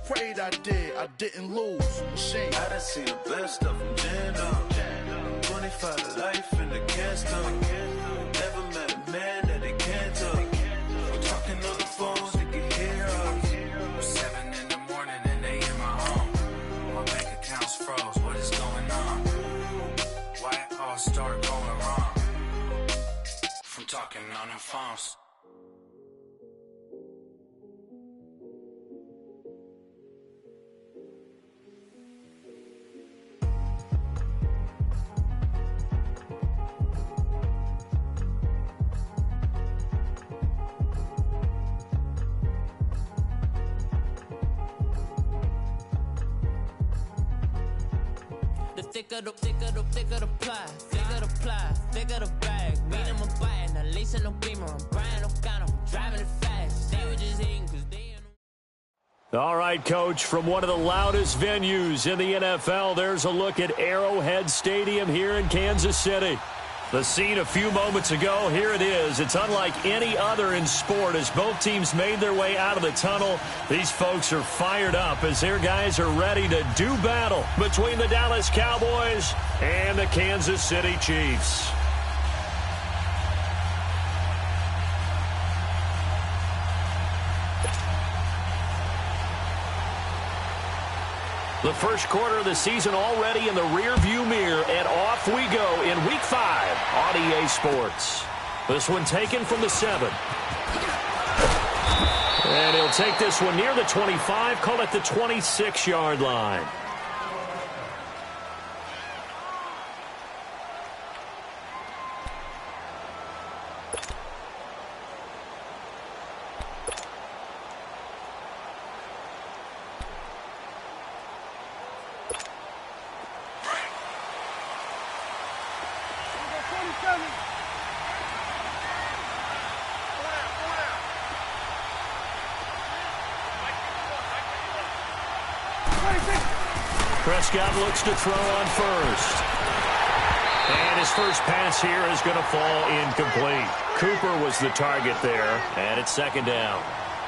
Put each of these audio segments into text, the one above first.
afraid I didn't lose. Machine. I done seen the best of them jammed up. 25 to life in the gas tank. Never met a man that they can't talk. We're talking on the phone, they can hear us. 7 in the morning and they in my home. My bank account's froze, what is going on? Why it all start going wrong? From talking on the phones. Thicker the pie, thicker the bag. Meet them a bite, at least in no beamer. I'm Brian O'Connor, driving it fast. They were just hating cause they in. All right, Coach, from one of the loudest venues in the NFL, there's a look at Arrowhead Stadium here in Kansas City. The scene a few moments ago, here it is. It's unlike any other in sport as both teams made their way out of the tunnel. These folks are fired up as their guys are ready to do battle between the Dallas Cowboys and the Kansas City Chiefs. The first quarter of the season already in the rearview mirror, and off we go in Week 5 on EA Sports. This one taken from the 7. And he'll take this one near the 25, call it the 26-yard line. Prescott looks to throw on first. And his first pass here is going to fall incomplete. Cooper was the target there, and it's second down.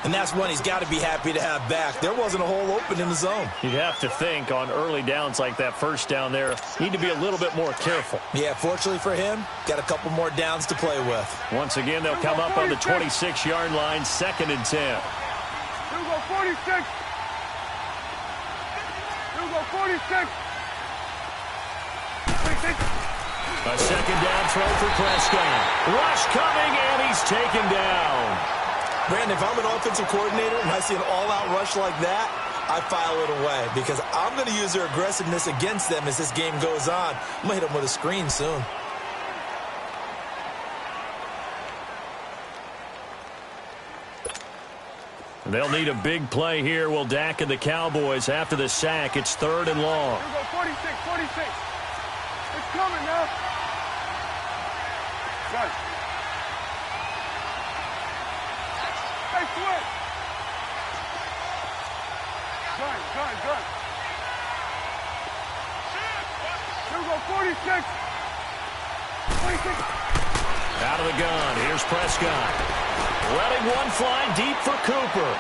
And that's one he's got to be happy to have back. There wasn't a hole open in the zone. You'd have to think on early downs like that first down there, need to be a little bit more careful. Yeah, fortunately for him, got a couple more downs to play with. Once again, they'll come up on the 26-yard line, 2nd and 10. Here we go, 46. 46. A second down throw for Prescott. Rush coming, and he's taken down. Brandon, if I'm an offensive coordinator and I see an all-out rush like that, I file it away because I'm going to use their aggressiveness against them as this game goes on. I'm going to hit them with a screen soon. They'll need a big play here. Will Dak and the Cowboys after the sack. It's 3rd and long. Here we go, 46. It's coming now. Got it. Hey, switch. Gun. Here we go, 46. Out of the gun. Here's Prescott. Letting one fly deep for Cooper.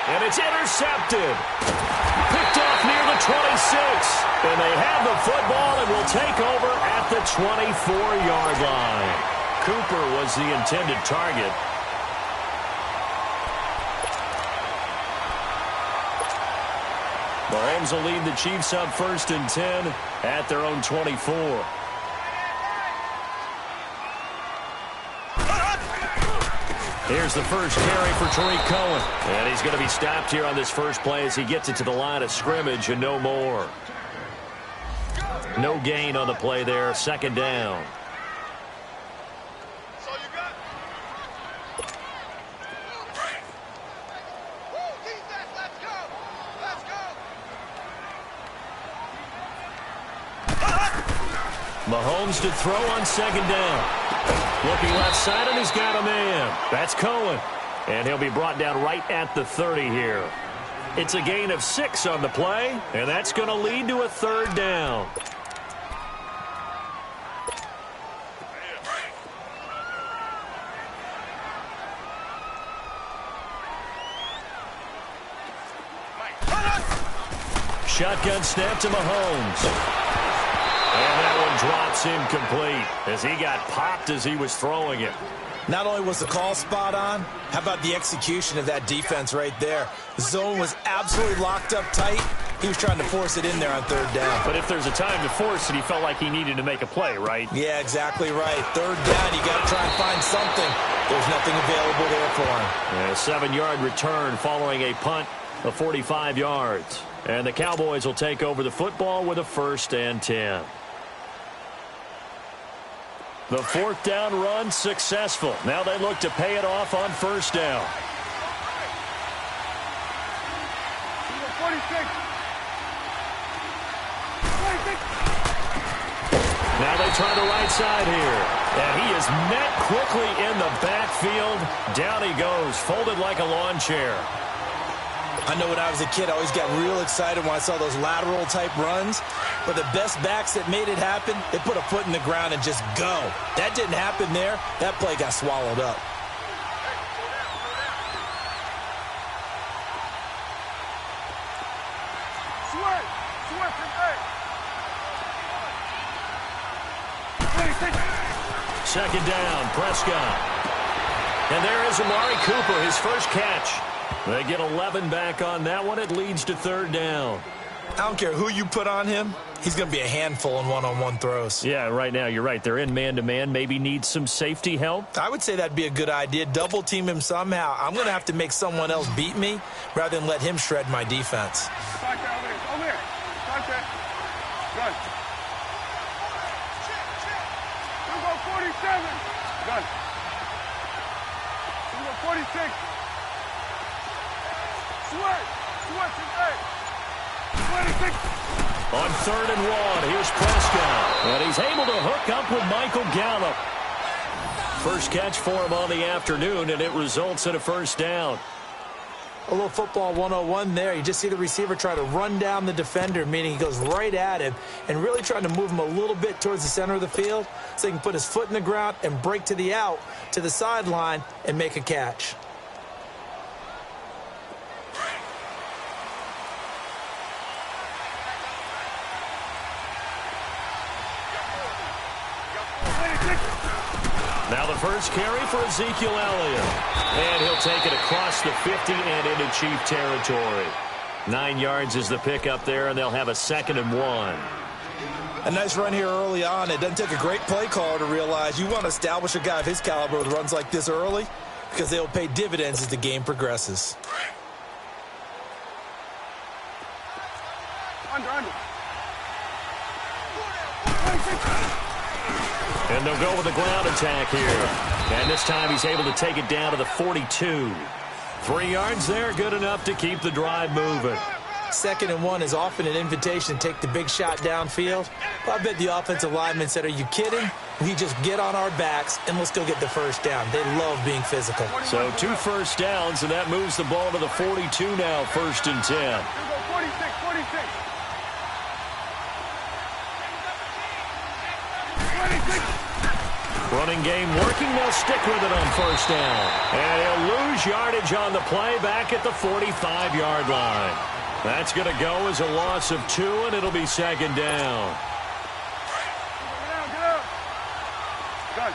And it's intercepted. Picked off near the 26. And they have the football and will take over at the 24-yard line. Cooper was the intended target. Mahomes will lead the Chiefs up 1st and 10 at their own 24. Here's the first carry for Tariq Cohen. And he's going to be stopped here on this first play as he gets it to the line of scrimmage and no more. No gain on the play there. 2nd down. That's all you got. Defense, let's go. Mahomes to throw on 2nd down. Looking left side, and he's got a man. That's Cohen. And he'll be brought down right at the 30 here. It's a gain of 6 on the play, and that's going to lead to a 3rd down. Shotgun snap to Mahomes. And that one drops incomplete as he got popped as he was throwing it. Not only was the call spot on, how about the execution of that defense right there? The zone was absolutely locked up tight. He was trying to force it in there on third down. But if there's a time to force it, he felt like he needed to make a play, right? Yeah, exactly right. Third down, you got to try and find something. There's nothing available there for him. And a 7-yard return following a punt of 45 yards. And the Cowboys will take over the football with a 1st and 10. The 4th down run successful. Now they look to pay it off on 1st down. 46. Now they try the right side here. And he is met quickly in the backfield. Down he goes, folded like a lawn chair. I know when I was a kid, I always got real excited when I saw those lateral-type runs. But the best backs that made it happen, they put a foot in the ground and just go. That didn't happen there. That play got swallowed up. Second down, Prescott. And there is Amari Cooper, his first catch. They get 11 back on that one. It leads to 3rd down. I don't care who you put on him. He's going to be a handful in one-on-one throws. Yeah, right now, you're right. They're in man-to-man. Maybe need some safety help. I would say that'd be a good idea. Double team him somehow. I'm going to have to make someone else beat me rather than let him shred my defense. Over here. Contact. Gun. You go 47. Gun. You go 46. Sweat. 26. On 3rd and 1, here's Prescott. And he's able to hook up with Michael Gallup. First catch for him on the afternoon, and it results in a 1st down. A little football 101 there. You just see the receiver try to run down the defender, meaning he goes right at him and really trying to move him a little bit towards the center of the field so he can put his foot in the ground and break to the out, to the sideline, and make a catch. Now the first carry for Ezekiel Elliott. And he'll take it across the 50 and into Chief territory. 9 yards is the pickup there, and they'll have a 2nd and 1. A nice run here early on. It doesn't take a great play caller to realize you want to establish a guy of his caliber with runs like this early because they'll pay dividends as the game progresses. Under. And they'll go with the ground attack here. And this time he's able to take it down to the 42. 3 yards there, good enough to keep the drive moving. 2nd and 1 is often an invitation to take the big shot downfield. But I bet the offensive lineman said, are you kidding? We just get on our backs and let's go get the 1st down. They love being physical. So 2 first downs, and that moves the ball to the 42 now, 1st and 10. 46. Running game working. They'll stick with it on 1st down. And he'll lose yardage on the play back at the 45-yard line. That's going to go as a loss of 2, and it'll be 2nd down. Get out. Gun.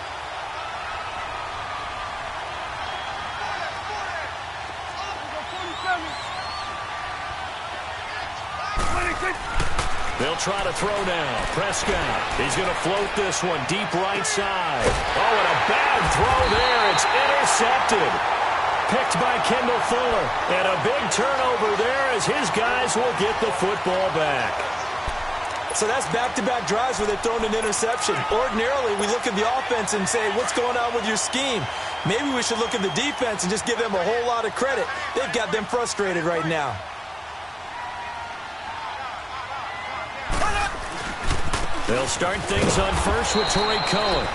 They'll try to throw now. Prescott. He's going to float this one deep right side. Oh, and a bad throw there. It's intercepted. Picked by Kendall Fuller. And a big turnover there as his guys will get the football back. So that's back-to-back drives where they've thrown an interception. Ordinarily, we look at the offense and say, what's going on with your scheme? Maybe we should look at the defense and just give them a whole lot of credit. They've got them frustrated right now. They'll start things on first with Torrey Cohen.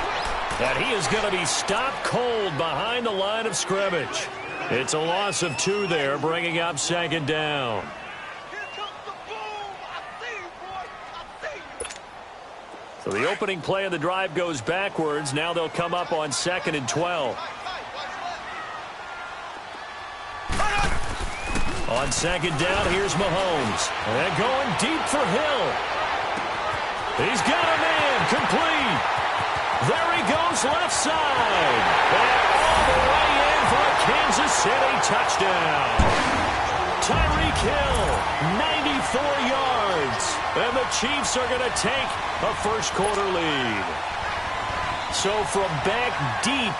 And he is going to be stopped cold behind the line of scrimmage. It's a loss of 2 there, bringing up 2nd down. So the opening play of the drive goes backwards. Now they'll come up on 2nd and 12. On second down, here's Mahomes. And going deep for Hill. He's got a man, complete. There he goes, left side. And all the way in for a Kansas City touchdown. Tyreek Hill, 94 yards. And the Chiefs are going to take a first-quarter lead. So from back deep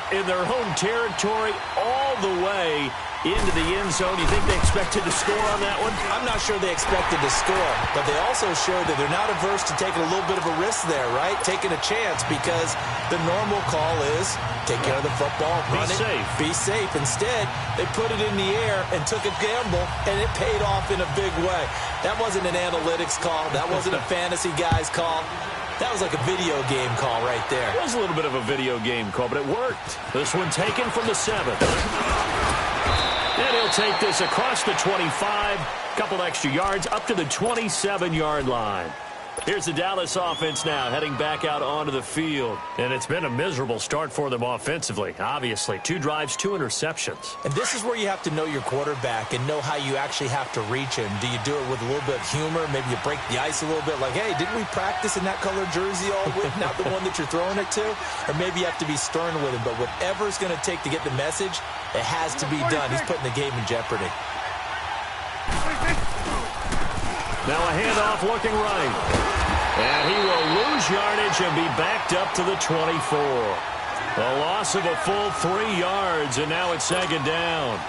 in their home territory all the way into the end zone, you think they expected to score on that one? I'm not sure they expected to score, but they also showed that they're not averse to taking a little bit of a risk there, right? Taking a chance, because the normal call is take care of the football, run it, be safe. Instead, they put it in the air and took a gamble, and it paid off in a big way. That wasn't an analytics call. That wasn't a fantasy guy's call. That was like a video game call right there. It was a little bit of a video game call, but it worked. This one taken from the 7. And he'll take this across the 25, couple extra yards, up to the 27-yard line. Here's the Dallas offense now, heading back out onto the field. And it's been a miserable start for them offensively, obviously. 2 drives, 2 interceptions. And this is where you have to know your quarterback and know how you actually have to reach him. Do you do it with a little bit of humor? Maybe you break the ice a little bit, like, hey, didn't we practice in that colored jersey all week, not the one that you're throwing it to? Or maybe you have to be stern with him. But whatever it's going to take to get the message, it has to be done. He's putting the game in jeopardy. Now a handoff looking right. And he will lose yardage and be backed up to the 24. A loss of a full 3 yards, and now it's second down.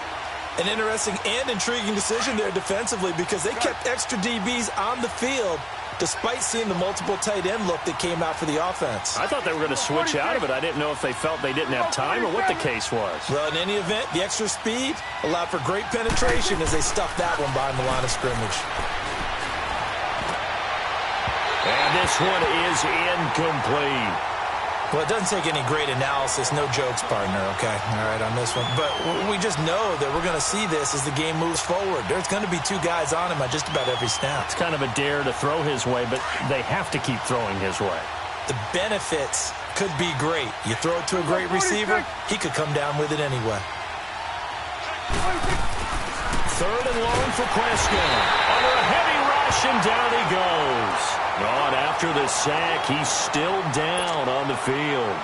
An interesting and intriguing decision there defensively, because they kept extra DBs on the field despite seeing the multiple tight end look that came out for the offense. I thought they were going to switch out of it. I didn't know if they felt they didn't have time or what the case was. Well, in any event, the extra speed allowed for great penetration as they stuffed that one behind the line of scrimmage. And this one is incomplete. Well, it doesn't take any great analysis. No jokes, partner, okay? All right, on this one. But we just know that we're going to see this as the game moves forward. There's going to be 2 guys on him at just about every snap. It's kind of a dare to throw his way, but they have to keep throwing his way. The benefits could be great. You throw it to a great receiver, he could come down with it anyway. 3rd and long for Prescott. Under a heavy rush, and down he goes. On after the sack, he's still down on the field.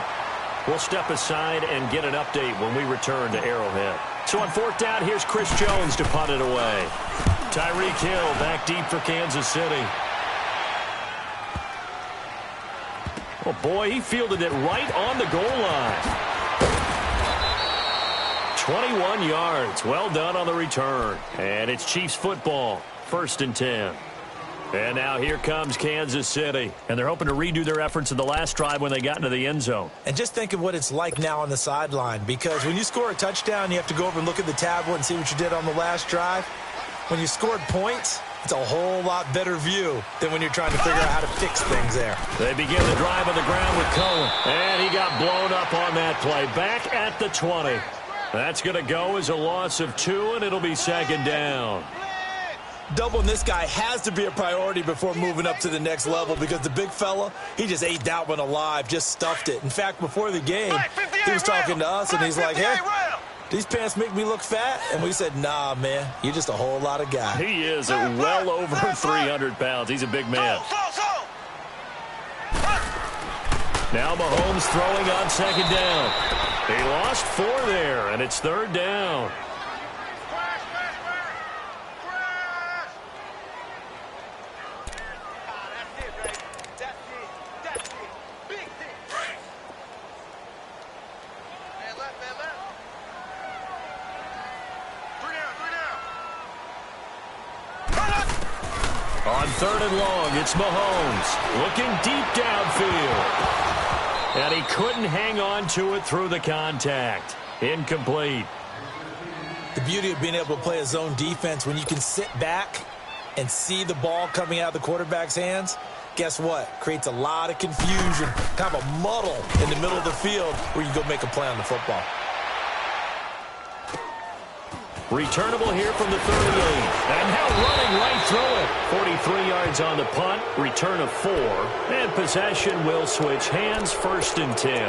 We'll step aside and get an update when we return to Arrowhead. So on 4th down, here's Chris Jones to punt it away. Tyreek Hill back deep for Kansas City. Oh, boy, he fielded it right on the goal line. 21 yards. Well done on the return. And it's Chiefs football. 1st and 10. And now here comes Kansas City. And they're hoping to redo their efforts in the last drive when they got into the end zone. And just think of what it's like now on the sideline. Because when you score a touchdown, you have to go over and look at the tablet and see what you did on the last drive. When you scored points, it's a whole lot better view than when you're trying to figure out how to fix things there. They begin the drive on the ground with Cohen. And he got blown up on that play. Back at the 20. That's going to go as a loss of 2, and it'll be second down. Doubling this guy has to be a priority before moving up to the next level, because the big fella, he just ate that one alive, just stuffed it. In fact, before the game, he was talking to us, and he's like, hey, these pants make me look fat? And we said, nah, man, you're just a whole lot of guy. He is well over 300 pounds. He's a big man. Now Mahomes throwing on second down. He lost 4 there, and it's 3rd down. On 3rd and long, it's Mahomes looking deep downfield. And he couldn't hang on to it through the contact. Incomplete. The beauty of being able to play a zone defense, when you can sit back and see the ball coming out of the quarterback's hands, guess what? Creates a lot of confusion, kind of a muddle in the middle of the field where you go make a play on the football. Returnable here from the 38. And now running right through it. 43 yards on the punt. Return of 4. And possession will switch hands. 1st and 10.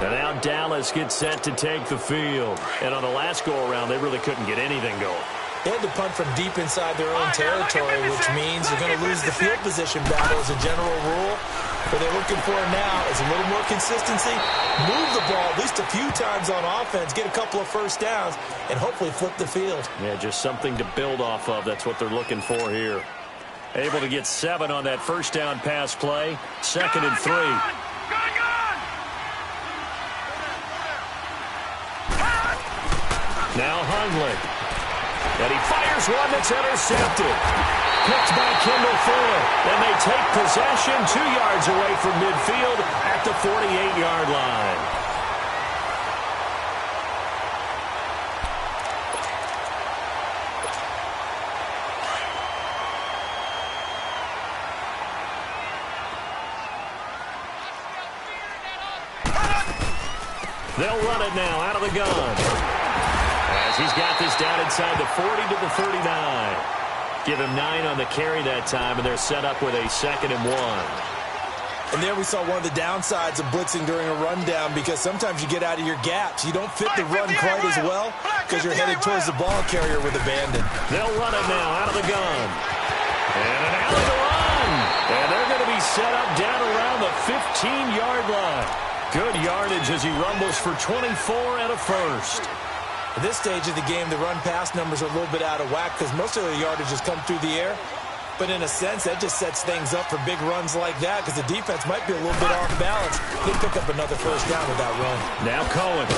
And now Dallas gets set to take the field. And on the last go-around, they really couldn't get anything going. They had to punt from deep inside their own territory, which means you're going to lose the field position battle as a general rule. What they're looking for now is a little more consistency, move the ball at least a few times on offense, get a couple of first downs, and hopefully flip the field. Yeah, just something to build off of. That's what they're looking for here. Able to get 7 on that first down pass play. 2nd and 3. Now Hundley. And he fires one that's intercepted. Picked by Kendall Fuller. And they take possession 2 yards away from midfield at the 48-yard line. They'll run it now out of the gun. As he's got this down inside the 40 to the 39. Give him 9 on the carry that time, and they're set up with a 2nd and 1. And there we saw one of the downsides of blitzing during a rundown, because sometimes you get out of your gaps. You don't fit the run quite as well because you're headed towards the ball carrier with abandon. They'll run it now out of the gun. And an alley to run. And they're going to be set up down around the 15-yard line. Good yardage as he rumbles for 24 and a first. At this stage of the game, the run-pass numbers are a little bit out of whack because most of the yardage has come through the air. But in a sense, that just sets things up for big runs like that because the defense might be a little bit off balance. They pick up another first down with that run. Now Cohen.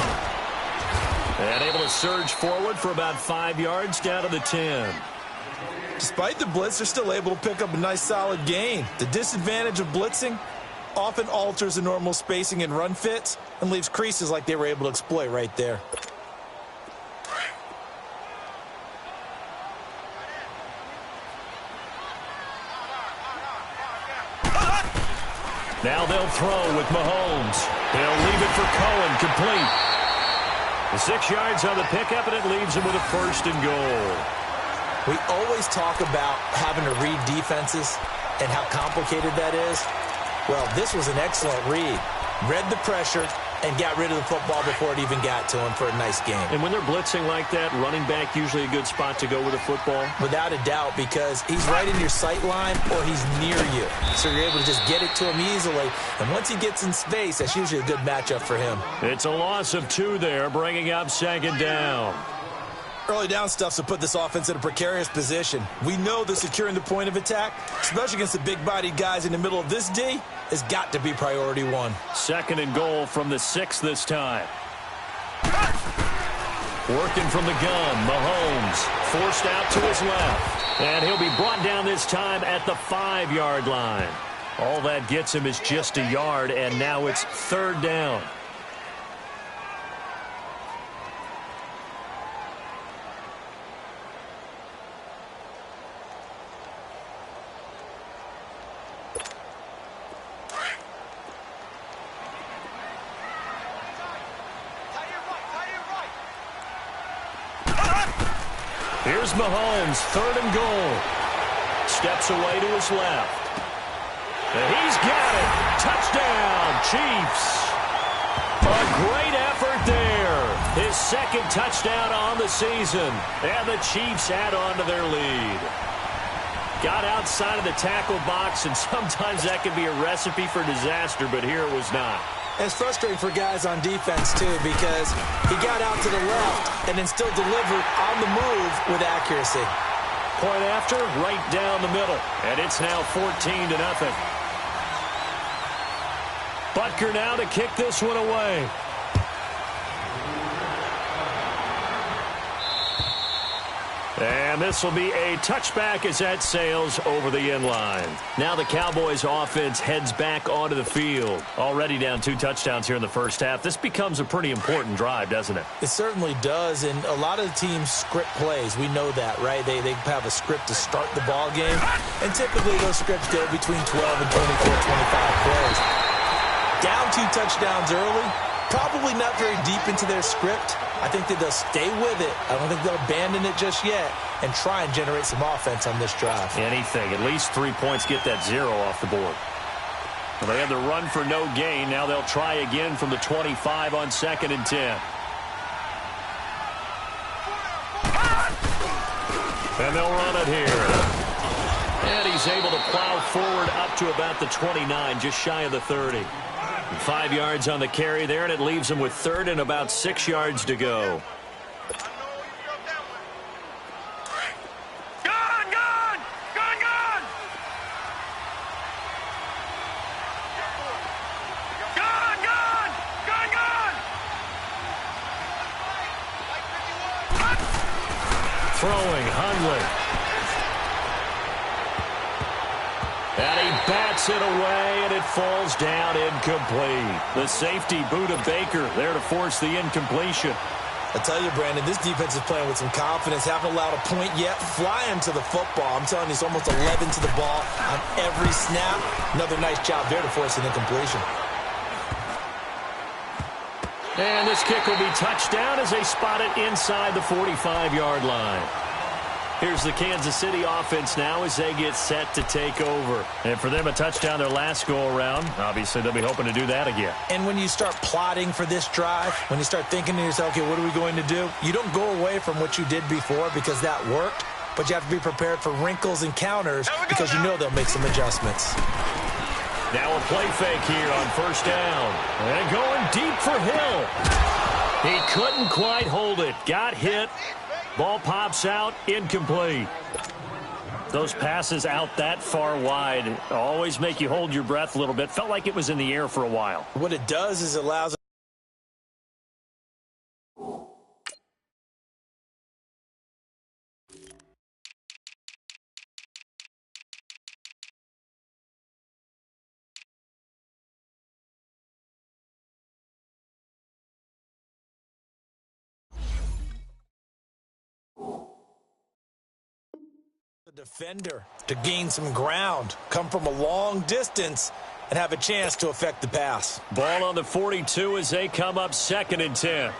And able to surge forward for about 5 yards down to the 10. Despite the blitz, they're still able to pick up a nice solid gain. The disadvantage of blitzing often alters the normal spacing and run fits and leaves creases like they were able to exploit right there. Now they'll throw with Mahomes. They'll leave it for Cohen, complete. The 6 yards on the pickup, and it leaves him with a 1st and goal. We always talk about having to read defenses and how complicated that is. Well, this was an excellent read. Read the pressure and got rid of the football before it even got to him for a nice game. And when they're blitzing like that, running back usually a good spot to go with the football? Without a doubt, because he's right in your sight line or he's near you. So you're able to just get it to him easily. And once he gets in space, that's usually a good matchup for him. It's a loss of 2 there, bringing up 2nd down. Early down stuff's to put this offense in a precarious position. We know that securing the point of attack, especially against the big-bodied guys in the middle of this D, has got to be priority 1. 2nd and goal from the 6 this time. Working from the gun, Mahomes forced out to his left. And he'll be brought down this time at the 5-yard line. All that gets him is just a yard, and now it's 3rd down. Here's Mahomes, 3rd and goal. Steps away to his left. And he's got it. Touchdown, Chiefs. A great effort there. His 2nd touchdown on the season. And the Chiefs add on to their lead. Got outside of the tackle box, and sometimes that can be a recipe for disaster, but here it was not. It's frustrating for guys on defense, too, because he got out to the left and then still delivered on the move with accuracy. Point after, right down the middle. And it's now 14-0. Butker now to kick this one away. And this will be a touchback as that sails over the end line. Now the Cowboys offense heads back onto the field. Already down 2 touchdowns here in the first half. This becomes a pretty important drive, doesn't it? It certainly does, and a lot of the teams script plays. We know that, right? They have a script to start the ball game, and typically those scripts go between 12 and 24, 25 plays. Down 2 touchdowns early, probably not very deep into their script. I think that they'll stay with it. I don't think they'll abandon it just yet and try and generate some offense on this drive. Anything. At least 3 points, get that 0 off the board. Well, they had the run for no gain. Now they'll try again from the 25 on 2nd and 10. And they'll run it here. And he's able to plow forward up to about the 29, just shy of the 30. 5 yards on the carry there, and it leaves him with 3rd and about 6 yards to go. Throwing, Hundley. And he bats it away, and it falls down incomplete. The safety boot of Baker there to force the incompletion. I tell you, Brandon, this defense is playing with some confidence. Haven't allowed a point yet. Flying to the football. I'm telling you, it's almost 11 to the ball on every snap. Another nice job there to force an incompletion. And this kick will be touchdown as they spot it inside the 45-yard line. Here's the Kansas City offense now as they get set to take over. And for them, a touchdown their last go-around. Obviously, they'll be hoping to do that again. And when you start plotting for this drive, when you start thinking to yourself, okay, what are we going to do? You don't go away from what you did before because that worked, but you have to be prepared for wrinkles and counters because you know they'll make some adjustments. Now a play fake here on first down. And going deep for Hill. He couldn't quite hold it. Got hit. Ball pops out. Incomplete. Those passes out that far wide always make you hold your breath a little bit. Felt like it was in the air for a while. What it does is it allows defender to gain some ground, come from a long distance, and have a chance to affect the pass. Ball on the 42 as they come up 2nd and 10.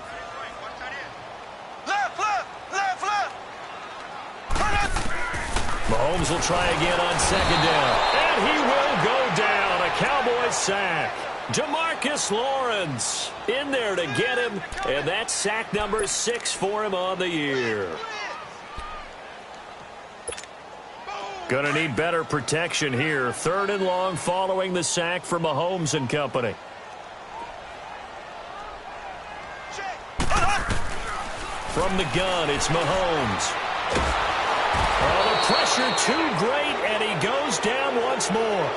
Mahomes will try again on 2nd down. And he will go down. A Cowboys sack. DeMarcus Lawrence in there to get him. And that's sack number 6 for him on the year. Going to need better protection here. 3rd and long following the sack for Mahomes and company. From the gun, it's Mahomes. Oh, the pressure too great, and he goes down once more.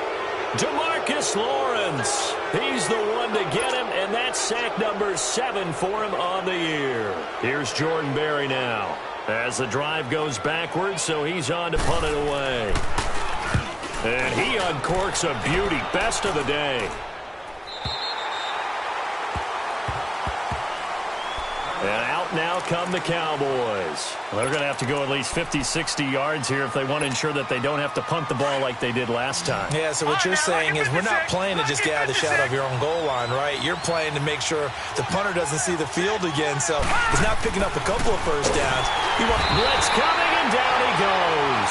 DeMarcus Lawrence. He's the one to get him, and that's sack number 7 for him on the year. Here's Jordan Berry now. As the drive goes backwards, so he's on to punt it away. And he uncorks a beauty. Best of the day. And out now come the Cowboys. Well, they're going to have to go at least 50, 60 yards here if they want to ensure that they don't have to punt the ball like they did last time. Yeah, so what you're saying is we're not playing to just get out of the shadow of your own goal line, right? You're playing to make sure the punter doesn't see the field again, so he's not picking up a couple of first downs. Blitz coming, and down he goes.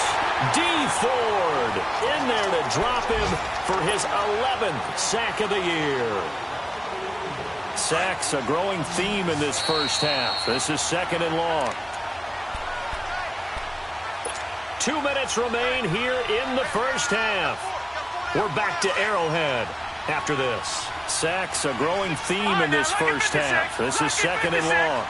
D. Ford in there to drop him for his 11th sack of the year. Sacks, a growing theme in this first half. This is 2nd and long. 2 minutes remain here in the first half. We're back to Arrowhead after this. Sacks, a growing theme in this first half. This is 2nd and long.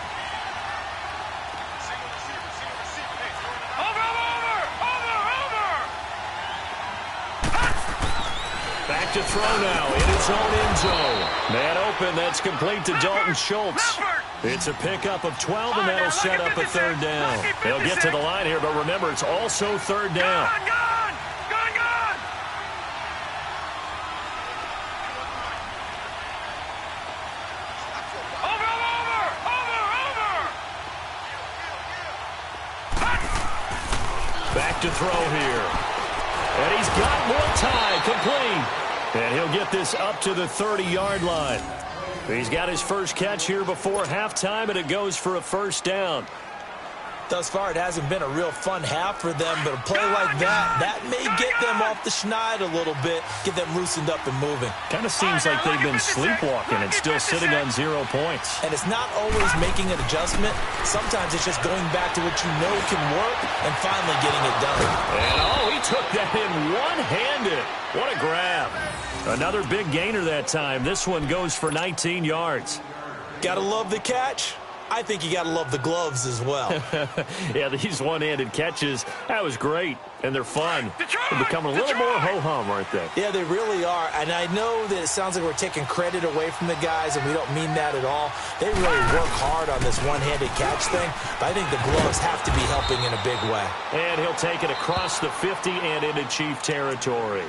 Back to throw now in its own end zone. Man open, that's complete to Dalton Schultz. It's a pickup of 12, and that'll set up a 3rd down. They'll get to the line here, but remember, it's also 3rd down. Back to throw here. And he's got more time, complete. And he'll get this up to the 30-yard line. He's got his first catch here before halftime, and it goes for a 1st down. Thus far, it hasn't been a real fun half for them, but a play like that may get them off the schneid a little bit, get them loosened up and moving. Kind of seems like they've been sleepwalking and still sitting on 0 points. And it's not always making an adjustment. Sometimes it's just going back to what you know can work and finally getting it done. And, he took that in one-handed. What a grab. Another big gainer that time. This one goes for 19 yards. Gotta love the catch. I think you got to love the gloves as well. Yeah, these one-handed catches, that was great, and they're fun. They're becoming a little more ho-hum, aren't they? Yeah, they really are, and I know that it sounds like we're taking credit away from the guys, and we don't mean that at all. They really work hard on this one-handed catch thing, but I think the gloves have to be helping in a big way. And he'll take it across the 50 and into Chief territory.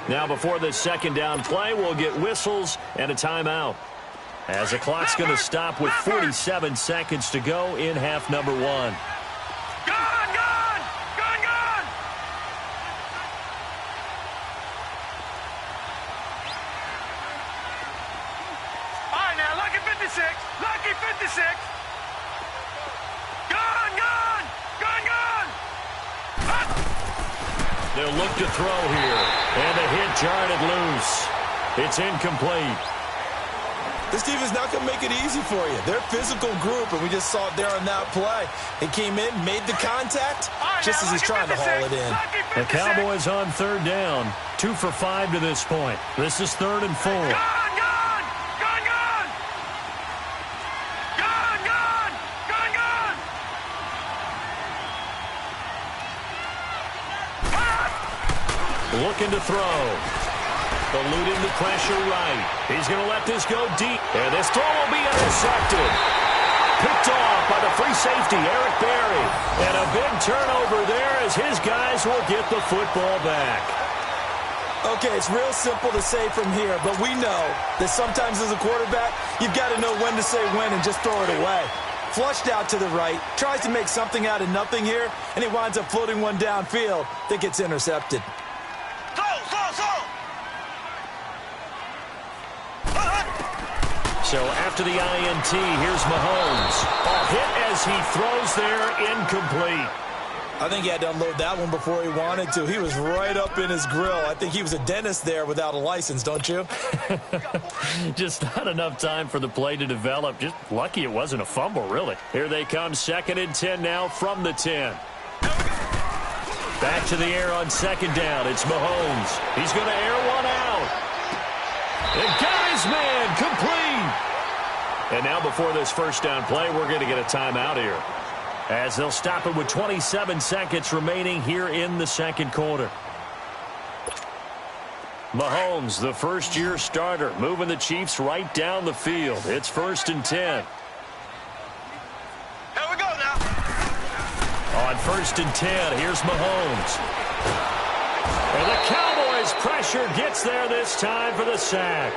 Now, before this second down play, we'll get whistles and a timeout, as the clock's going to stop with 47 seconds to go in half number 1. Gone! All right, now, lucky 56. Lucky 56. Gone! They'll look to throw here, and the hit jarred it loose. It's incomplete. This defense not going to make it easy for you. They're a physical group, and we just saw it there on that play. He came in, made the contact, just as he's trying to haul it in. The Cowboys on third down, 2 for 5 to this point. This is 3rd and 4. Looking to throw. Eluding the pressure right. He's going to let this go deep. And this throw will be intercepted. Picked off by the free safety, Eric Berry. And a big turnover there as his guys will get the football back. Okay, it's real simple to say from here, but we know that sometimes as a quarterback, you've got to know when to say when and just throw it away. Flushed out to the right, tries to make something out of nothing here, and he winds up floating one downfield that gets intercepted. So after the INT, here's Mahomes. A hit as he throws there, incomplete. I think he had to unload that one before he wanted to. He was right up in his grill. I think he was a dentist there without a license, don't you? Just not enough time for the play to develop. Just lucky it wasn't a fumble, really. Here they come, 2nd and 10 now from the 10. Back to the air on 2nd down. It's Mahomes. He's going to air one out. And got his man complete. And now before this first down play, we're going to get a timeout here, as they'll stop it with 27 seconds remaining here in the second quarter. Mahomes, the first-year starter, moving the Chiefs right down the field. It's 1st and 10. Here we go now. On 1st and 10, here's Mahomes. And the Cowboys pressure gets there this time for the sack.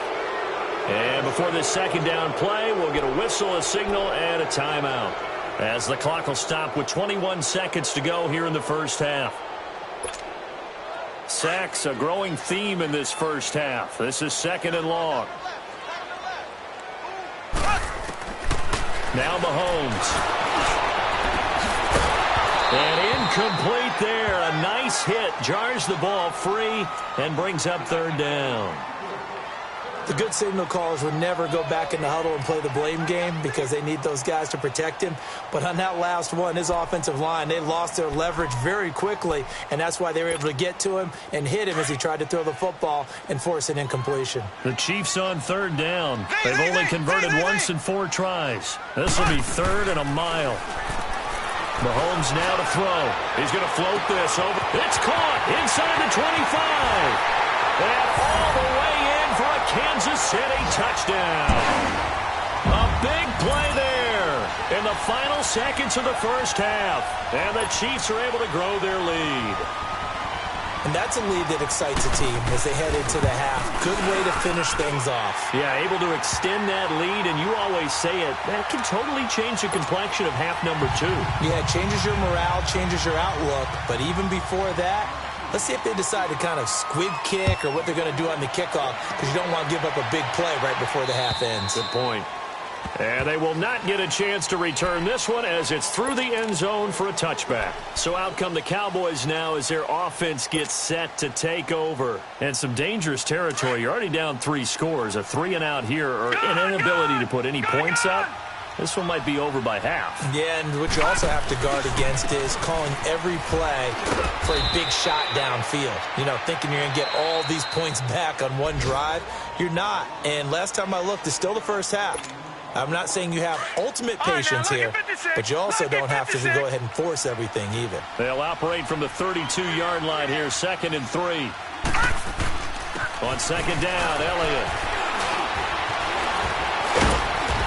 And before this second down play, we'll get a whistle, a signal, and a timeout, as the clock will stop with 21 seconds to go here in the first half. Sacks, a growing theme in this first half. This is 2nd and long. Now Mahomes. And incomplete there. A nice hit. Jars the ball free and brings up 3rd down. The good signal callers would never go back in the huddle and play the blame game because they need those guys to protect him. But on that last one, his offensive line, they lost their leverage very quickly, and that's why they were able to get to him and hit him as he tried to throw the football and force an incompletion. The Chiefs on 3rd down. They've only converted once in 4 tries. This will be 3rd and a mile. Mahomes now to throw. He's going to float this over. It's caught inside the 25. And all the way in for a Kansas City touchdown. A big play there in the final seconds of the first half. And the Chiefs are able to grow their lead. And that's a lead that excites a team as they head into the half. Good way to finish things off. Yeah, able to extend that lead, and you always say it, that can totally change the complexion of half number 2. Yeah, it changes your morale, changes your outlook. But even before that, let's see if they decide to kind of squib kick or what they're going to do on the kickoff, because you don't want to give up a big play right before the half ends. Good point. And they will not get a chance to return this one as it's through the end zone for a touchback. So out come the Cowboys now as their offense gets set to take over. And some dangerous territory. You're already down 3 scores. A 3-and-out here or an inability to put any points up. This one might be over by half. Yeah, and what you also have to guard against is calling every play for a big shot downfield. You know, thinking you're going to get all these points back on one drive. You're not. And last time I looked, it's still the first half. I'm not saying you have ultimate patience here, but you also don't have to go ahead and force everything either. They'll operate from the 32-yard line here, 2nd and 3. On 2nd down, Elliott.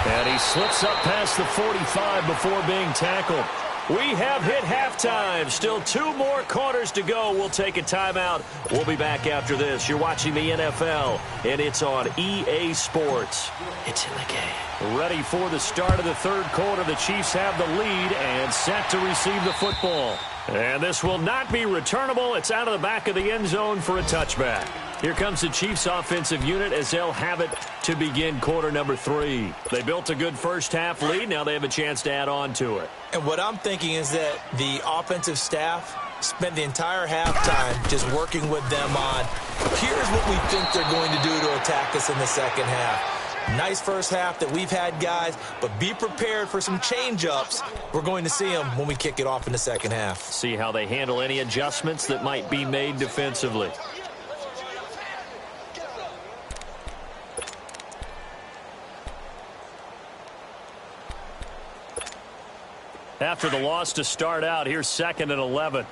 And he slips up past the 45 before being tackled. We have hit halftime. Still 2 more quarters to go. We'll take a timeout. We'll be back after this. You're watching the NFL, and it's on EA Sports. It's in the game. Ready for the start of the 3rd quarter. The Chiefs have the lead and set to receive the football. And this will not be returnable. It's out of the back of the end zone for a touchback. Here comes the Chiefs offensive unit as they'll have it to begin quarter number 3. They built a good first half lead. Now they have a chance to add on to it. And what I'm thinking is that the offensive staff spent the entire halftime just working with them on, here's what we think they're going to do to attack us in the second half. Nice first half that we've had, guys, but be prepared for some change-ups. We're going to see them when we kick it off in the second half. See how they handle any adjustments that might be made defensively. After the loss to start out, here's 2nd and 11.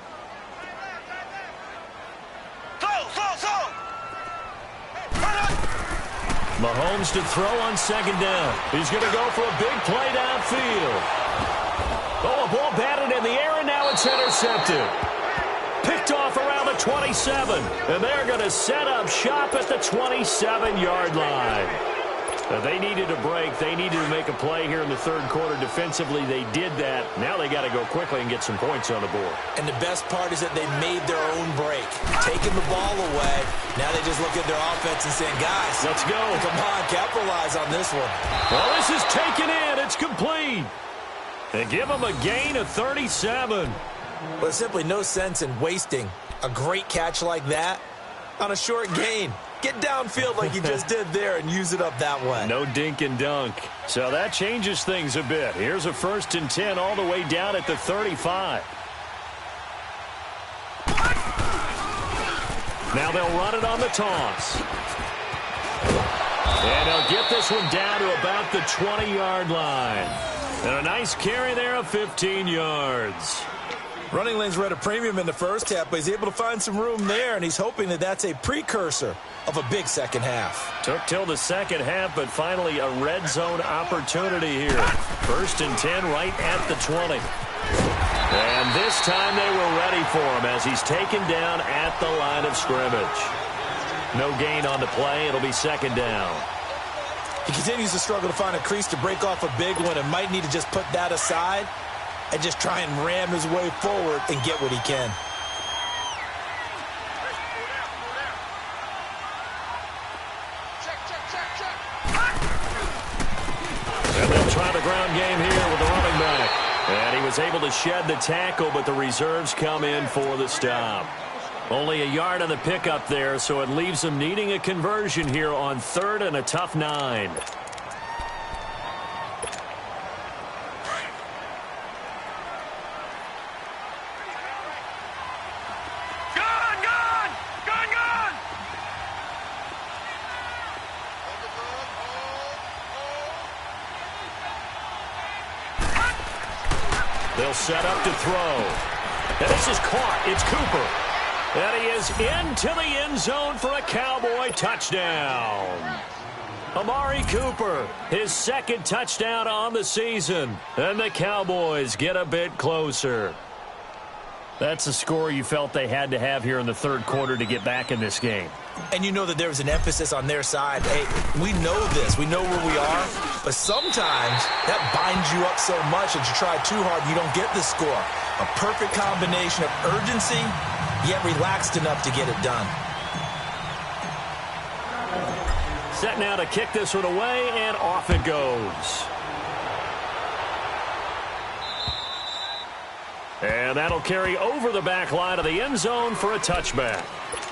Mahomes to throw on 2nd down. He's going to go for a big play downfield. Oh, a ball batted in the air, and now it's intercepted. Picked off around the 27, and they're going to set up shop at the 27-yard line. They needed a break. They needed to make a play here in the 3rd quarter. Defensively, they did that. Now they got to go quickly and get some points on the board. And the best part is that they made their own break. Taking the ball away. Now they just look at their offense and saying, guys, let's go. Come on, capitalize on this one. Well, this is taken in. It's complete. And give them a gain of 37. Well, there's simply no sense in wasting a great catch like that on a short gain. Get downfield like you just did there and use it up that way. No dink and dunk. So that changes things a bit. Here's a 1st and 10 all the way down at the 35. Now they'll run it on the toss. And they'll get this one down to about the 20-yard line. And a nice carry there of 15 yards. Running lanes were at a premium in the first half, but he's able to find some room there, and he's hoping that that's a precursor of a big second half. Took till the second half, but finally a red zone opportunity here. 1st and 10 right at the 20. And this time they were ready for him as he's taken down at the line of scrimmage. No gain on the play. It'll be 2nd down. He continues to struggle to find a crease to break off a big one and might need to just put that aside and just try and ram his way forward and get what he can. And they'll try the ground game here with the running back. And he was able to shed the tackle, but the reserves come in for the stop. Only a yard on the pickup there, so it leaves them needing a conversion here on 3rd and a tough 9. They'll set up to throw. And this is caught. It's Cooper. And he is into the end zone for a Cowboy touchdown. Amari Cooper, his 2nd touchdown on the season. And the Cowboys get a bit closer. That's a score you felt they had to have here in the 3rd quarter to get back in this game. And you know that there was an emphasis on their side. Hey, we know this. We know where we are. But sometimes that binds you up so much that you try too hard and you don't get the score. A perfect combination of urgency, yet relaxed enough to get it done. Set now to kick this one away, and off it goes. And that'll carry over the back line of the end zone for a touchback.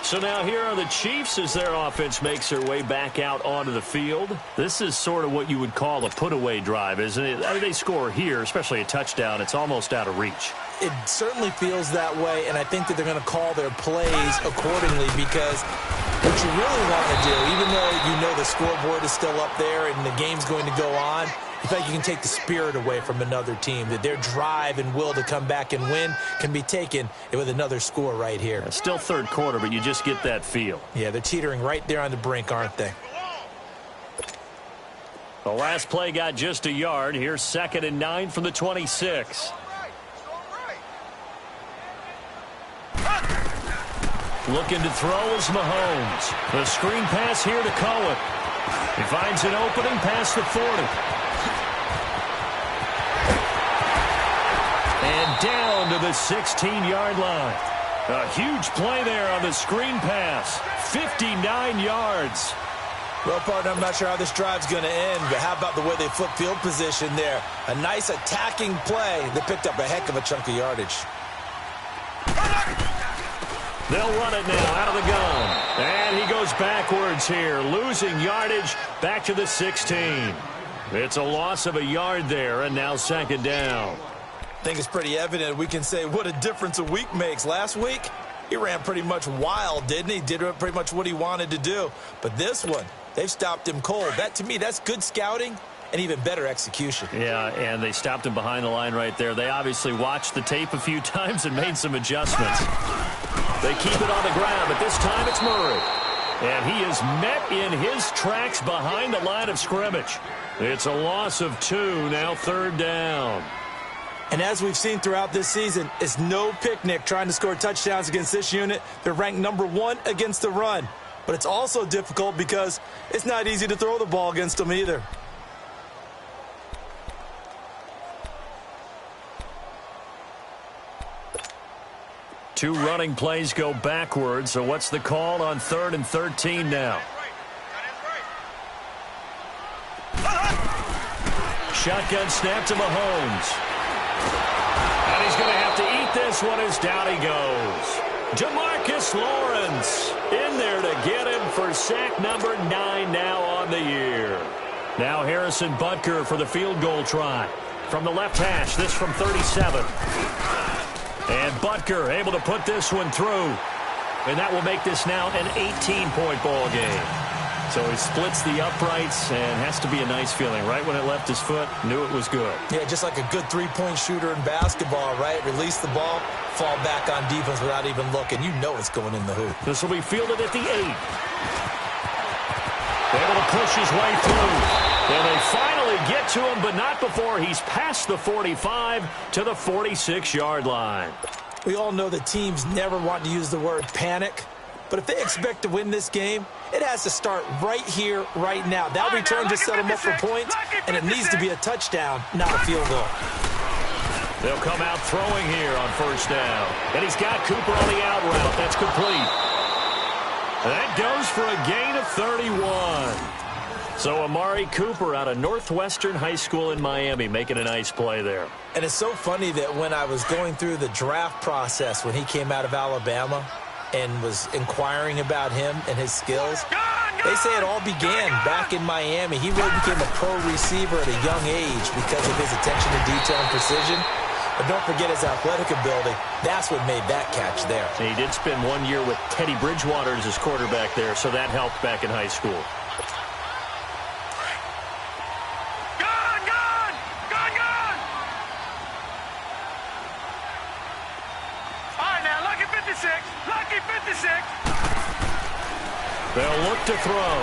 So now here are the Chiefs as their offense makes their way back out onto the field. This is sort of what you would call a put-away drive, isn't it? I mean, they score here, especially a touchdown. It's almost out of reach. It certainly feels that way, and I think that they're going to call their plays accordingly, because what you really want to do, even though you know the scoreboard is still up there and the game's going to go on, you feel like you can take the spirit away from another team, that their drive and will to come back and win can be taken with another score right here. Still third quarter, but you just get that feel. Yeah, they're teetering right there on the brink, aren't they? The last play got just a yard. Here's 2nd and 9 from the 26. Looking to throw is Mahomes. The screen pass here to Cohen. He finds an opening past the 40. And down to the 16-yard line. A huge play there on the screen pass. 59 yards. Well, partner, I'm not sure how this drive's going to end, but how about the way they flip field position there? A nice attacking play. They picked up a heck of a chunk of yardage. They'll run it now out of the gun. And he goes backwards here, losing yardage back to the 16. It's a loss of a yard there, and now 2nd down. I think it's pretty evident we can say what a difference a week makes. Last week, he ran pretty much wild, didn't he? Did pretty much what he wanted to do. But this one, they've stopped him cold. That, to me, that's good scouting and even better execution. Yeah, and they stopped him behind the line right there. They obviously watched the tape a few times and made some adjustments. They keep it on the ground, but this time it's Murray. And he is met in his tracks behind the line of scrimmage. It's a loss of 2, now 3rd down. And as we've seen throughout this season, it's no picnic trying to score touchdowns against this unit. They're ranked number 1 against the run. But it's also difficult because it's not easy to throw the ball against them either. Two running plays go backwards, so what's the call on 3rd and 13 now? Shotgun snap to Mahomes. And he's going to have to eat this one as down he goes. Jamarcus Lawrence in there to get him for sack number 9 now on the year. Now Harrison Butker for the field goal try. From the left hash, this from 37. And Butker able to put this one through. And that will make this now an 18-point ball game. So he splits the uprights and has to be a nice feeling. Right when it left his foot, knew it was good. Yeah, just like a good three-point shooter in basketball, right? Release the ball, fall back on defense without even looking. You know it's going in the hoop. This will be fielded at the 8. Able to push his way through. And they finally get to him, but not before he's past the 45 to the 46-yard line. We all know that teams never want to use the word panic. But if they expect to win this game, it has to start right here, right now. That return just set them up for points, and it needs to be a touchdown, not a field goal. They'll come out throwing here on 1st down. And he's got Cooper on the out route. That's complete. That goes for a gain of 31. So Amari Cooper out of Northwestern High School in Miami making a nice play there. And it's so funny that when I was going through the draft process when he came out of Alabama and was inquiring about him and his skills, they say it all began back in Miami. He really became a pro receiver at a young age because of his attention to detail and precision. But don't forget his athletic ability. That's what made that catch there. He did spend 1 year with Teddy Bridgewater as his quarterback there, so that helped back in high school. Lucky 56. They'll look to throw.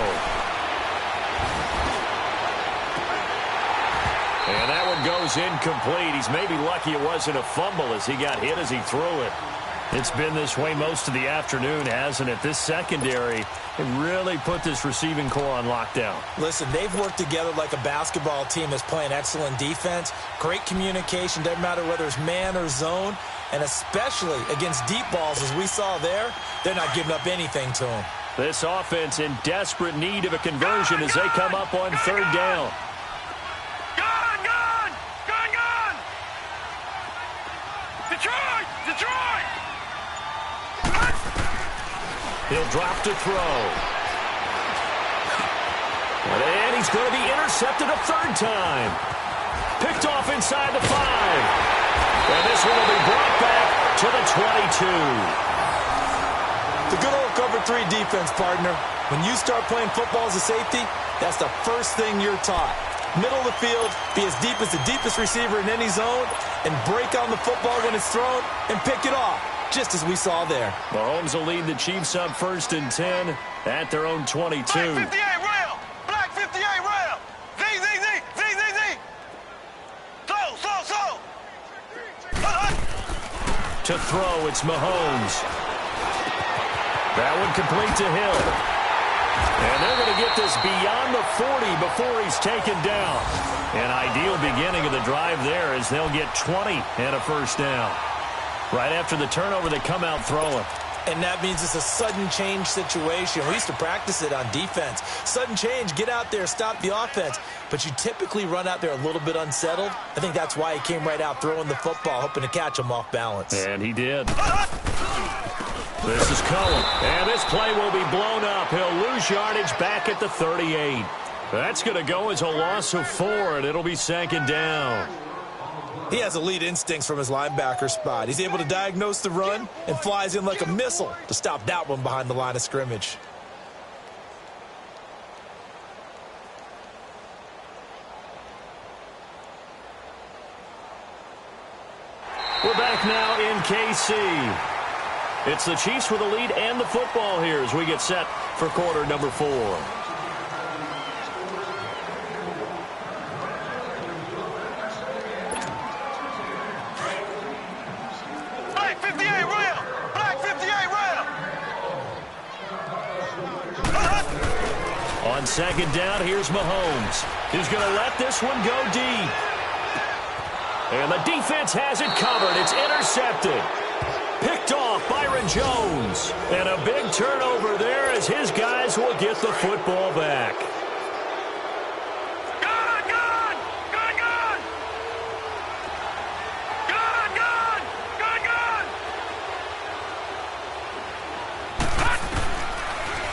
And that one goes incomplete. He's maybe lucky it wasn't a fumble as he got hit as he threw it. It's been this way most of the afternoon, hasn't it? This secondary really put this receiving core on lockdown. Listen, they've worked together like a basketball team that's playing excellent defense. Great communication, doesn't matter whether it's man or zone. And especially against deep balls, as we saw there, they're not giving up anything to them. This offense in desperate need of a conversion as they come up on 3rd down. Detroit! He'll drop to throw. And he's going to be intercepted a third time. Picked off inside the 5. And this one will be brought back to the 22. The good old cover 3 defense, partner. When you start playing football as a safety, that's the first thing you're taught. Middle of the field, be as deep as the deepest receiver in any zone, and break on the football when it's thrown and pick it off, just as we saw there. Mahomes will lead the Chiefs up 1st and 10 at their own 22. Black 58 rail! Black 58 rail! Z, Z, Z, Z, Z, Z! Slow! To throw, it's Mahomes. That one complete to Hill. And they're going to get this beyond the 40 before he's taken down. An ideal beginning of the drive there as they'll get 20 and a first down. Right after the turnover, they come out throwing. And that means it's a sudden change situation. We used to practice it on defense. Sudden change, get out there, stop the offense. But you typically run out there a little bit unsettled. I think that's why he came right out throwing the football, hoping to catch him off balance. And he did. This is Cohen. And this play will be blown up. He'll lose yardage back at the 38. That's going to go as a loss of 4, and it'll be 2nd down. He has elite instincts from his linebacker spot. He's able to diagnose the run and flies in like a missile to stop that one behind the line of scrimmage. We're back now in KC. It's the Chiefs with the lead and the football here as we get set for quarter number 4. Black 58 rail! Black 58 rail! On 2nd down, here's Mahomes. He's going to let this one go deep. And the defense has it covered. It's intercepted. Picked off Byron Jones. And a big turnover there as his guys will get the football back.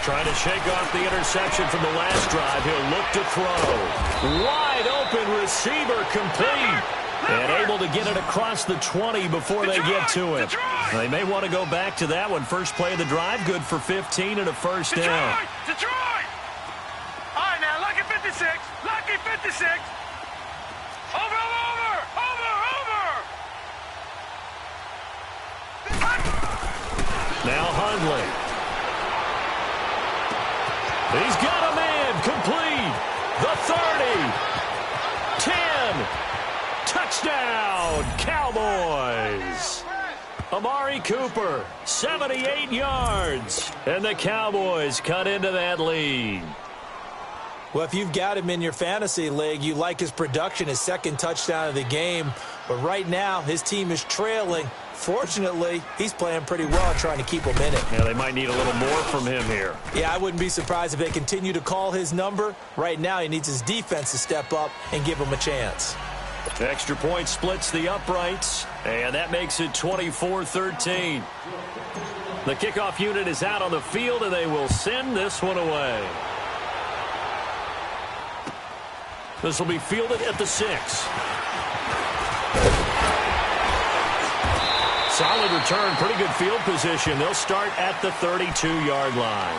Trying to shake off the interception from the last drive. He'll look to throw. Wide open receiver complete. And able to get it across the 20 before they get to it. They may want to go back to that one. First play of the drive, good for 15 and a first down. Detroit! All right, now, lucky 56. Lucky 56. Over! Now Hundley. He's got a man complete. The 30. 10. Touchdown, Cowboys. Amari Cooper, 78 yards. And the Cowboys cut into that lead. Well, if you've got him in your fantasy league, you like his production, his 2nd touchdown of the game. But right now, his team is trailing. Fortunately, he's playing pretty well, trying to keep him in it. Yeah, they might need a little more from him here. Yeah, I wouldn't be surprised if they continue to call his number. Right now, he needs his defense to step up and give him a chance. Extra point splits the uprights, and that makes it 24-13. The kickoff unit is out on the field, and they will send this one away. This will be fielded at the 6. Solid return, pretty good field position. They'll start at the 32-yard line.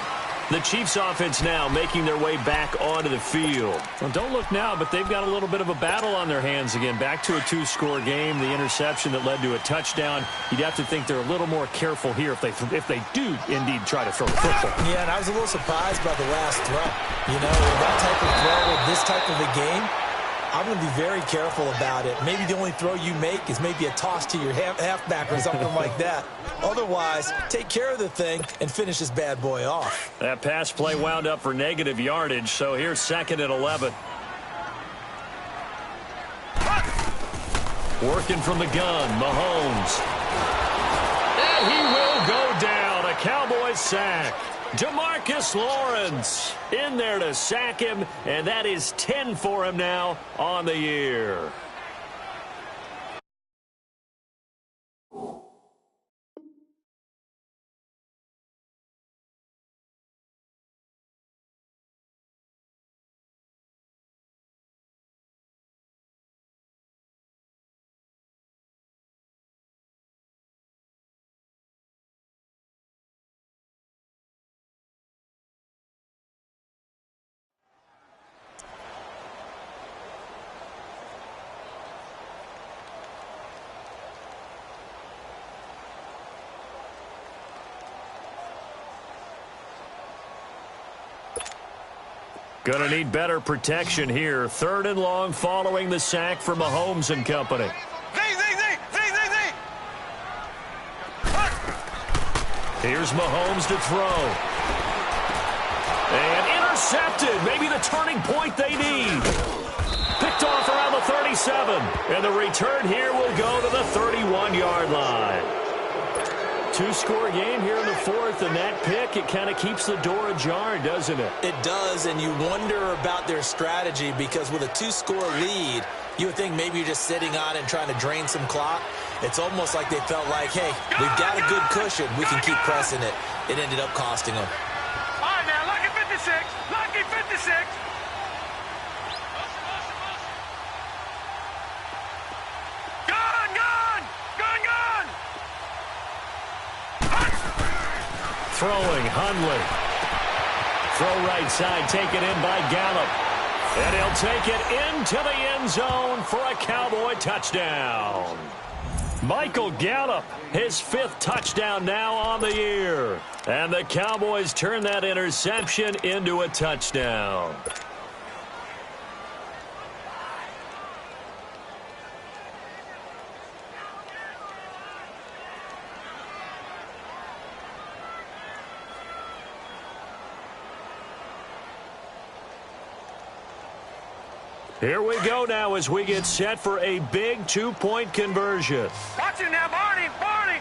The Chiefs offense now making their way back onto the field. Well, don't look now, but they've got a little bit of a battle on their hands again. Back to a 2-score game. The interception that led to a touchdown. You'd have to think they're a little more careful here if they do indeed try to throw the football. Yeah, and I was a little surprised by the last throw. You know, that type of throw with this type of a game, I'm going to be very careful about it. Maybe the only throw you make is maybe a toss to your halfback or something like that. Otherwise, take care of the thing and finish this bad boy off. That pass play wound up for negative yardage, so here's 2nd and 11. Working from the gun, Mahomes. And he will go down. A Cowboys sack. DeMarcus Lawrence in there to sack him, and that is 10 for him now on the year. Gonna need better protection here. 3rd and long following the sack for Mahomes and company. Here's Mahomes to throw. And intercepted. Maybe the turning point they need. Picked off around the 37. And the return here will go to the 31-yard line. 2-score game here in the 4th, and that pick, it kind of keeps the door ajar, doesn't it? It does, and you wonder about their strategy because with a 2-score lead, you would think maybe you're just sitting on it and trying to drain some clock. It's almost like they felt like, hey, we've got a good cushion. We can keep pressing it. It ended up costing them. All right, now, lucky 56. Lucky 56. Throwing, Hundley. Throw right side, taken in by Gallup. And he'll take it into the end zone for a Cowboy touchdown. Michael Gallup, his 5th touchdown now on the year. And the Cowboys turn that interception into a touchdown. Here we go now as we get set for a big 2-point conversion. Watch it now, Barney, Barney.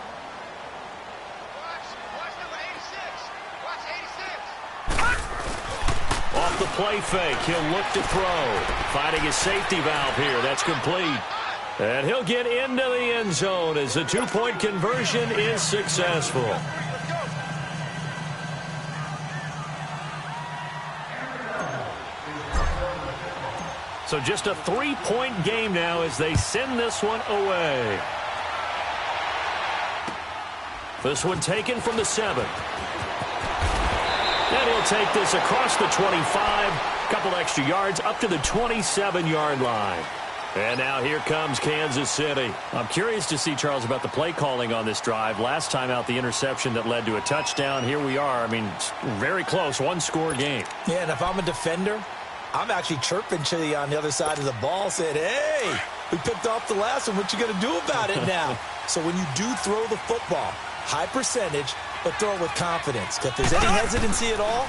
Watch number 86. Watch 86. Off the play fake, he'll look to throw. Finding his safety valve here, that's complete. And he'll get into the end zone as the 2-point conversion is successful. So just a 3-point game now as they send this one away. This one taken from the 7. And he'll take this across the 25. Couple extra yards up to the 27-yard line. And now here comes Kansas City. I'm curious to see, Charles, about the play calling on this drive. Last time out, the interception that led to a touchdown. Here we are. I mean, very close, 1-score game. Yeah, and if I'm a defender, I'm actually chirping Chili on the other side of the ball, saying, hey, we picked off the last one. What you going to do about it now? So when you do throw the football, high percentage, but throw it with confidence. If there's any hesitancy at all,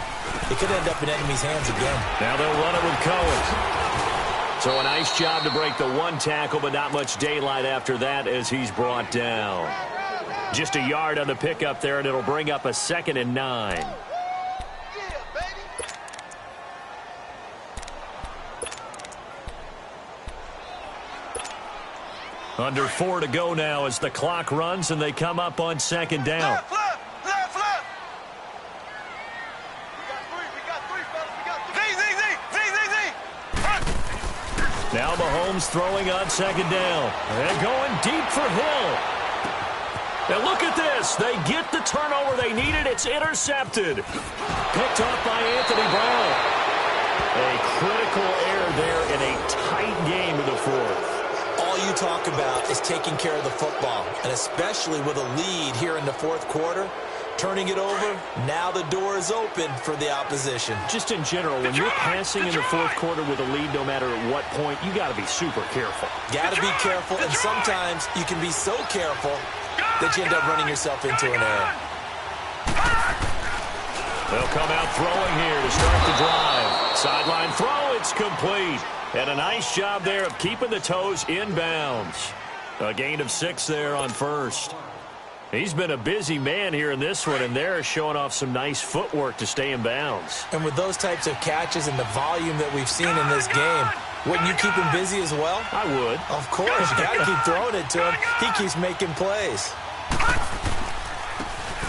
it could end up in enemy's hands again. Now they'll run it with Cohen. So a nice job to break the 1 tackle, but not much daylight after that as he's brought down. Just a yard on the pickup there, and it'll bring up a 2nd and 9. Under 4 to go now as the clock runs and they come up on 2nd down. Left. We got three, fellas. Z. Now Mahomes throwing on 2nd down. And going deep for Hill. And look at this. They get the turnover they needed. It's intercepted. Picked off by Anthony Brown. A critical error there in a tight game in the 4th. All you talk about is taking care of the football, and especially with a lead here in the 4th quarter, turning it over, now the door is open for the opposition. Just in general, when you're passing in the 4th quarter with a lead, no matter at what point, you got to be super careful. Got to be careful, and sometimes you can be so careful that you end up running yourself into an error. They'll come out throwing here to start the drive. Sideline throw, it's complete. And a nice job there of keeping the toes in bounds. A gain of 6 there on 1st. He's been a busy man here in this one, and they're showing off some nice footwork to stay in bounds. And with those types of catches and the volume that we've seen in this game, wouldn't you keep him busy as well? I would. Of course. You got to keep throwing it to him. He keeps making plays.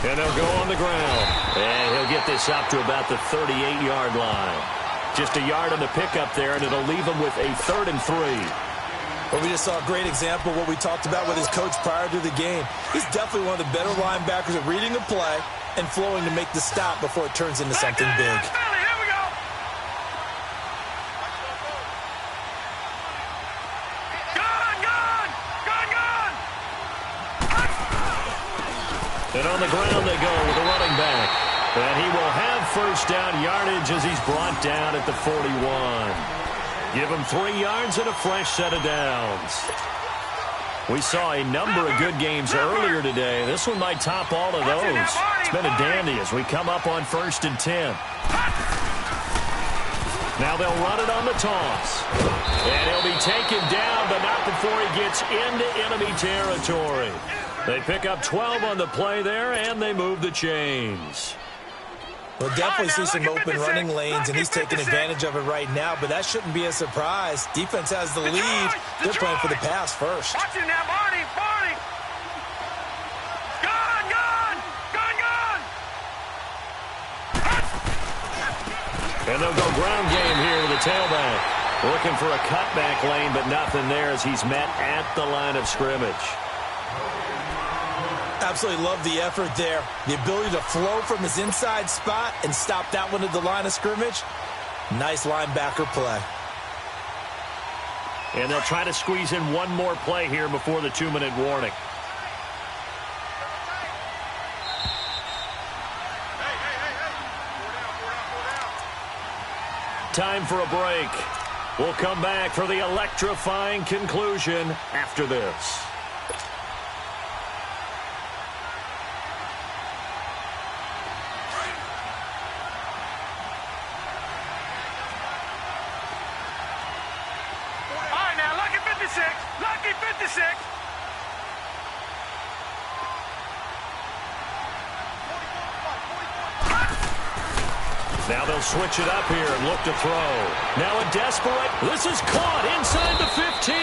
And they'll go on the ground. And he'll get this up to about the 38-yard line. Just a yard on the pickup there, and it'll leave him with a 3rd and 3. Well, we just saw a great example of what we talked about with his coach prior to the game. He's definitely one of the better linebackers at reading a play and flowing to make the stop before it turns into something big. And on the ground they go with a running back. And he will have first down yardage as he's brought down at the 41. Give him 3 yards and a fresh set of downs. We saw a number of good games earlier today. This one might top all of those. It's been a dandy as we come up on 1st and 10. Now they'll run it on the toss. And he'll be taken down, but not before he gets into enemy territory. They pick up 12 on the play there, and they move the chains. We'll definitely see some open running lanes, and he's taking advantage of it right now, but that shouldn't be a surprise. Defense has the lead. They're playing for the pass first. Watch it now, Barney! Barney! Gone! Gone! Gone! Gone! And they'll go ground game here to the tailback. Looking for a cutback lane, but nothing there as he's met at the line of scrimmage. Absolutely love the effort there. The ability to flow from his inside spot and stop that one at the line of scrimmage. Nice linebacker play. And they'll try to squeeze in one more play here before the 2-minute warning. Time for a break. We'll come back for the electrifying conclusion after this. Lucky 56. Now they'll switch it up here and look to throw. Now a desperate. This is caught inside the 15.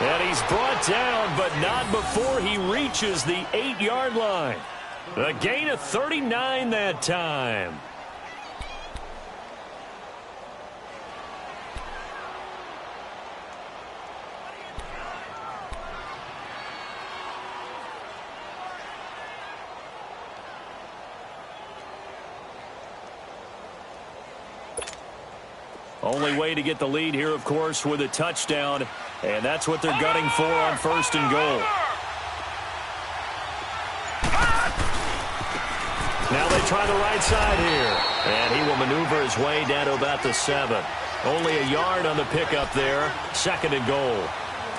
And he's brought down, but not before he reaches the 8-yard line. A gain of 39 that time. Only way to get the lead here, of course, with a touchdown. And that's what they're gunning for on 1st and goal. Now they try the right side here. And he will maneuver his way down to about the 7. Only a yard on the pickup there. 2nd and goal.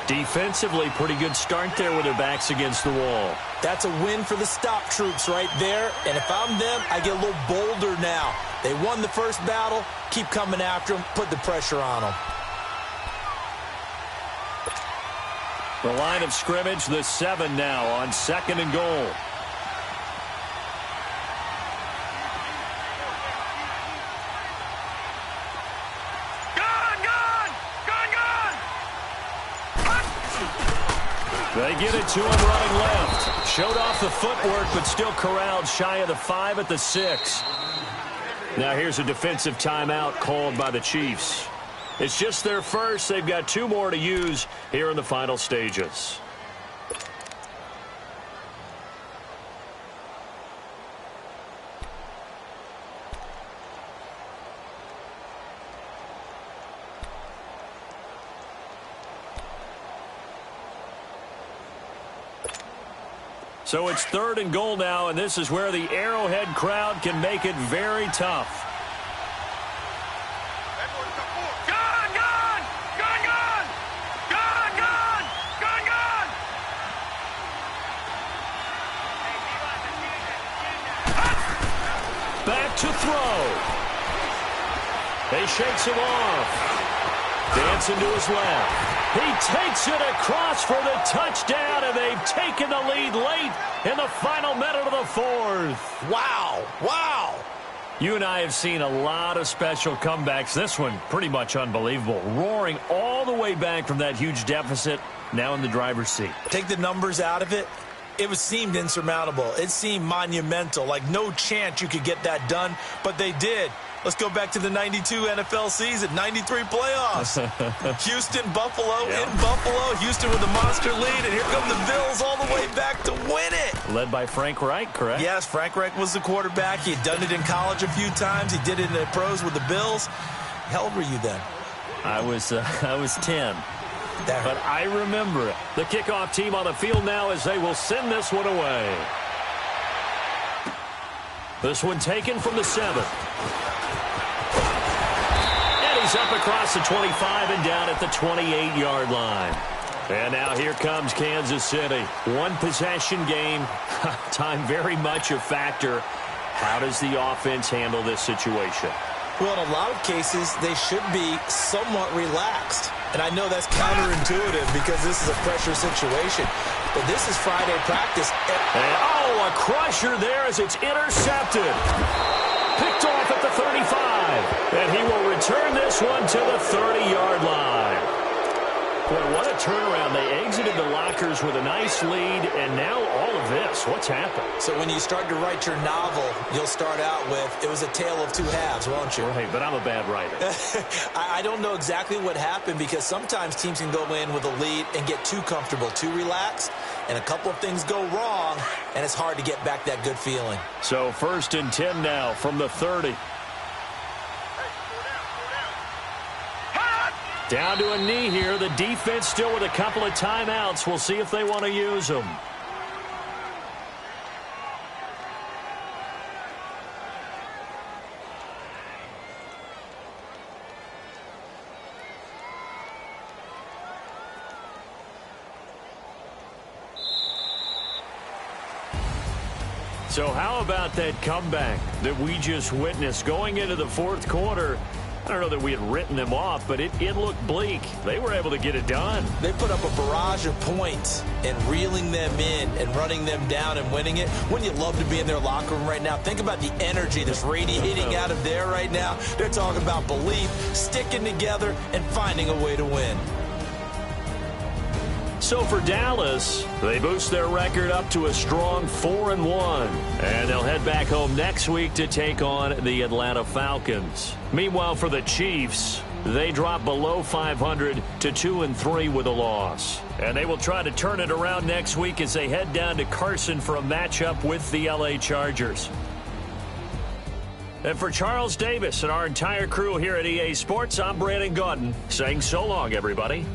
Defensively, pretty good start there with their backs against the wall. That's a win for the stop troops right there. And if I'm them, I get a little bolder now. They won the first battle. Keep coming after them. Put the pressure on them. The line of scrimmage, the 7 now on 2nd and goal. They get it to him running left. Showed off the footwork, but still corralled shy of the 5 at the 6. Now here's a defensive timeout called by the Chiefs. It's just their first. They've got 2 more to use here in the final stages. So it's 3rd and goal now, and this is where the Arrowhead crowd can make it very tough. Gone, gone! Gone, gone! Gone, gone! Gone, gone! Back to throw. He shakes him off. Dancing to his left. He takes it across for the touchdown, and they've taken the lead late in the final minute of the 4th. Wow. Wow. You and I have seen a lot of special comebacks. This one, pretty much unbelievable. Roaring all the way back from that huge deficit, now in the driver's seat. Take the numbers out of it. It seemed insurmountable. It seemed monumental, like no chance you could get that done, but they did. Let's go back to the 92 NFL season, 93 playoffs. Houston, Buffalo, in Buffalo. Houston with a monster lead, and here come the Bills all the way back to win it. Led by Frank Reich, correct? Yes, Frank Reich was the quarterback. He had done it in college a few times. He did it in the pros with the Bills. How old were you then? I was 10. But I remember it. The kickoff team on the field now as they will send this one away. This one taken from the 7. And he's up across the 25 and down at the 28-yard line. And now here comes Kansas City. One possession game. Time very much a factor. How does the offense handle this situation? Well, in a lot of cases, they should be somewhat relaxed. And I know that's counterintuitive because this is a pressure situation. But this is Friday practice. And, a crusher there as it's intercepted. Picked off at the 35. And he will return this one to the 30-yard line. Boy, what a turnaround. They exited the lockers with a nice lead, and now all of this. What's happened? So when you start to write your novel, you'll start out with, it was a tale of two halves, won't you? Right, but I'm a bad writer. I don't know exactly what happened because sometimes teams can go in with a lead and get too comfortable, too relaxed, and a couple of things go wrong, and it's hard to get back that good feeling. So 1st and 10 now from the 30. Down to a knee here. The defense still with a couple of timeouts. We'll see if they want to use them. So how about that comeback that we just witnessed going into the 4th quarter? I don't know that we had written them off, but it looked bleak. They were able to get it done. They put up a barrage of points and reeling them in and running them down and winning it. Wouldn't you love to be in their locker room right now? Think about the energy that's radiating out of there right now. They're talking about belief, sticking together, and finding a way to win. So for Dallas, they boost their record up to a strong 4-1. And they'll head back home next week to take on the Atlanta Falcons. Meanwhile, for the Chiefs, they drop below 500 to 2-3 with a loss. And they will try to turn it around next week as they head down to Carson for a matchup with the LA Chargers. And for Charles Davis and our entire crew here at EA Sports, I'm Brandon Gaudin saying so long, everybody.